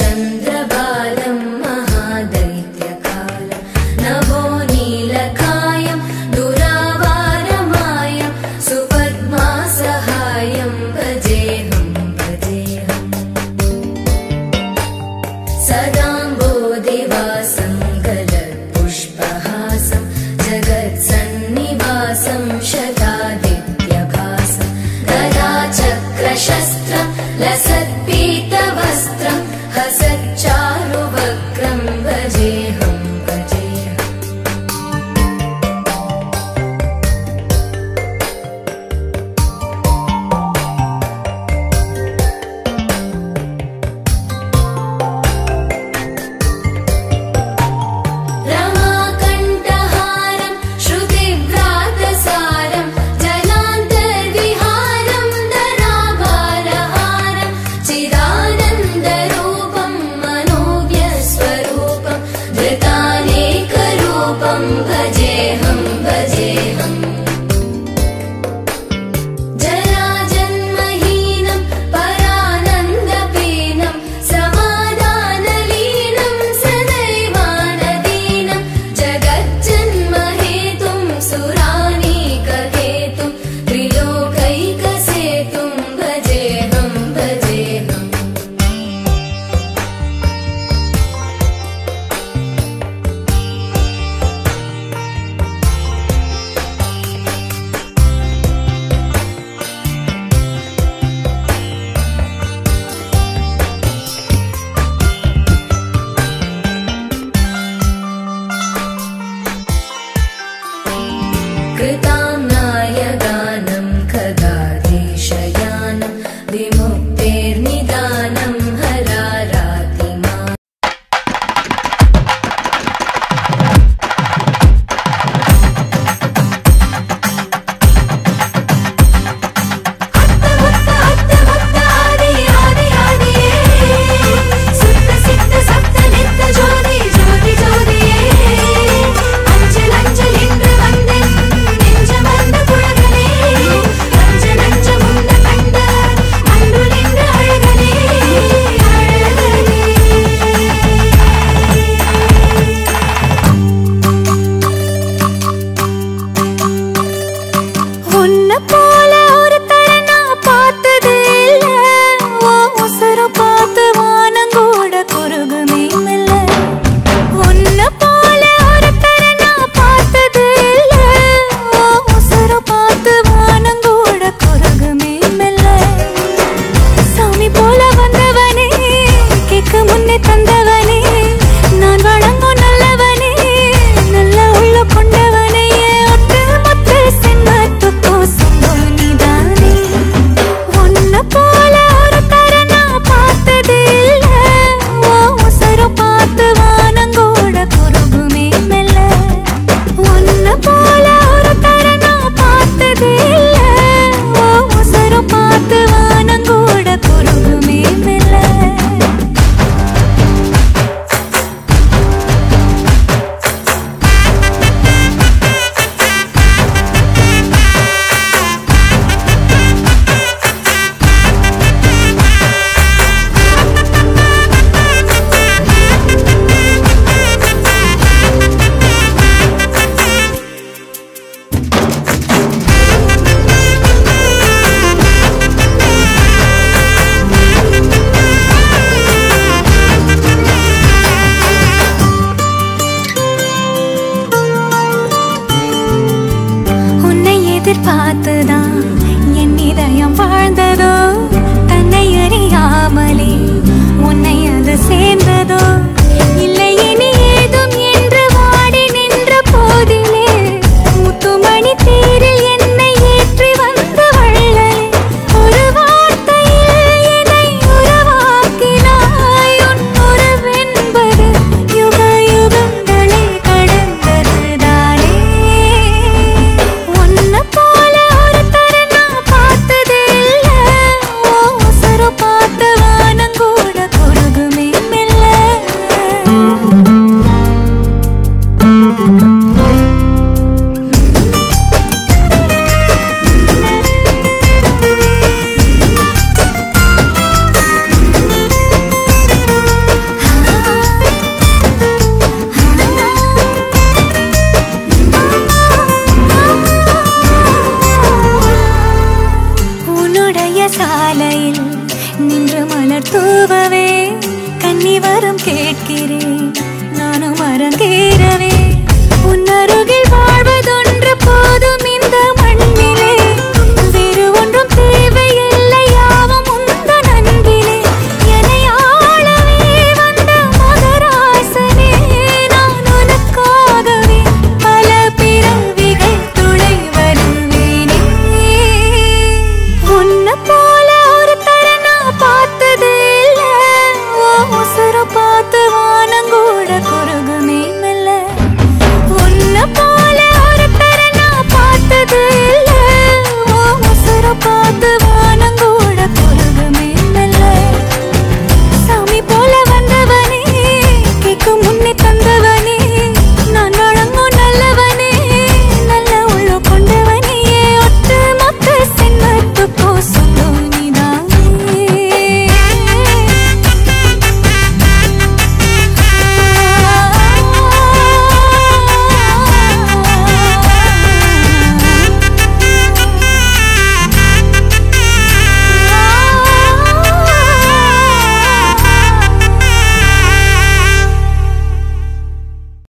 चन्द्रबालं महादैत्यकालं नभो नीलकायं दुरावारमायं सुपद्मासहायं भजेऽहं भजेऽहं सदाम्बोधिवासं गलत्पुष्पहासं जगत्सन्निवासं शतादित्यभासं गदाचक्रशस्त्रं लसत्पीतवस्त्रं हसच्चारुवक्त्रं भजेऽहं भजेऽहम् रमाकण्ठहारं श्रुतिव्रातसारं जलान्तर्विहारं धराभारहारं चिदानन्दरूपं मनोज्ञस्वरूपं धृतानेकरूपं भजेऽहं भजेऽहम् जराजन्महीनं परानन्दपीनं समाधानलीनं सदैवानदीनं जगज्जन्महेतुं सुरानीकहेतुं त्रिलोकैकसेतुं भजेऽहं भजेऽहम् कृताम्नायगानं खगाधीशयानं विमुक्तेर्निदानं हरारातिमा உன்னை போல ஒருத்தரை நான் பார்த்ததே இல்ல. உன் உசுர பார்த்து வானங்கூட குறுகுமே மெல்ல. உன்னை போல ஒருத்தரை நான் பார்த்ததே இல்ல. உன் உசுர பார்த்து வானங்கூட குறுகுமே மெல்ல. சாமி போல வந்தவனே, கேட்க முன்னே தந்தவனே, நான் வணங்கும் நல்லவனே, நல்ல உள்ள கொண்டவனே, ஒட்டு மொத்த சென்மத்துக்கும் சொந்தம் நீதானே. உன்னை போல ஒருத்தரை நான் பார்த்ததே இல்ல. உன் உசுர பார்த்து வானங்கூட குறுகுமே மெல்ல. உன்னை போல ஒருத்தரை நான் பார்த்ததே இல்ல. உன் உசுர பார்த்து வானங்கூட குறுகுமே மெல்ல. உன்னை எதிர்பார்த்துதான்